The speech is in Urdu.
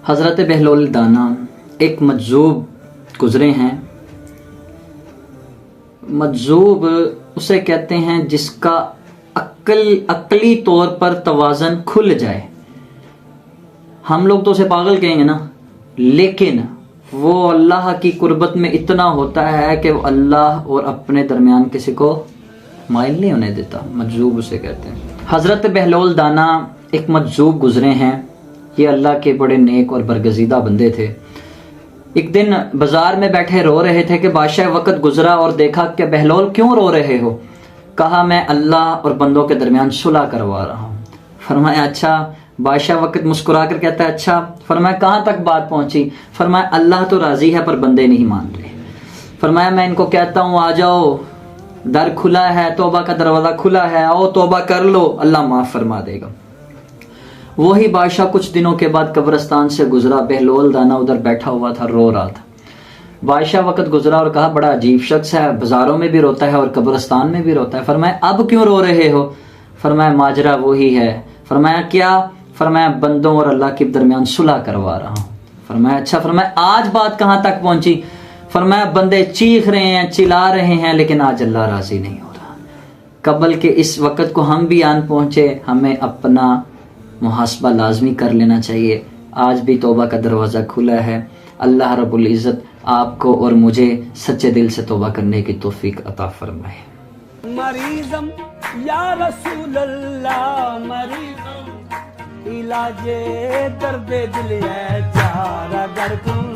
حضرت بہلول دانا ایک مجذوب گزرے ہیں۔ مجذوب اسے کہتے ہیں جس کا عقلی طور پر توازن کھل جائے۔ ہم لوگ تو اسے پاگل کہیں گے نا، لیکن وہ اللہ کی قربت میں اتنا ہوتا ہے کہ وہ اللہ اور اپنے درمیان کسی کو مائل نہیں ہونے دیتا۔ مجذوب اسے کہتے ہیں۔ حضرت بہلول دانا ایک مجذوب گزرے ہیں۔ یہ اللہ کے بڑے نیک اور برگزیدہ بندے تھے۔ ایک دن بازار میں بیٹھے رو رہے تھے کہ بادشاہ وقت گزرا اور دیکھا کہ بہلول کیوں رو رہے ہو؟ کہا میں اللہ اور بندوں کے درمیان صلح کروا رہا ہوں۔ فرمایا اچھا۔ بادشاہ وقت مسکرا کر کہتا ہے اچھا۔ فرمایا کہاں تک بات پہنچی؟ فرمایا اللہ تو راضی ہے پر بندے نہیں مان رہے۔ فرمایا میں ان کو کہتا ہوں آ جاؤ، در کھلا ہے، توبہ کا دروازہ کھلا ہے، آؤ توبہ کر لو، اللہ معاف فرما دے گا۔ وہی بادشاہ کچھ دنوں کے بعد قبرستان سے گزرا۔ بہلول دانا ادھر بیٹھا ہوا تھا، رو رہا تھا۔ بادشاہ وقت گزرا اور کہا بڑا عجیب شخص ہے، بازاروں میں بھی روتا ہے اور قبرستان میں بھی روتا ہے۔ فرمایا اب کیوں رو رہے ہو؟ فرمایا ماجرا وہی ہے۔ فرمایا کیا؟ فرمایا بندوں اور اللہ کے درمیان صلح کروا رہا ہوں۔ فرمایا اچھا۔ فرمایا آج بات کہاں تک پہنچی؟ فرمایا بندے چیخ رہے ہیں، چلا رہے ہیں، لیکن آج اللہ راضی نہیں ہو رہا۔ قبل کے اس وقت کو ہم بھی آن پہنچے، ہمیں اپنا محاسبہ لازمی کر لینا چاہیے۔ آج بھی توبہ کا دروازہ کھلا ہے۔ اللہ رب العزت آپ کو اور مجھے سچے دل سے توبہ کرنے کی توفیق عطا فرمائے۔ مریضم یا رسول اللہ، مریضم علاج درد دل ہے چارہ گر کو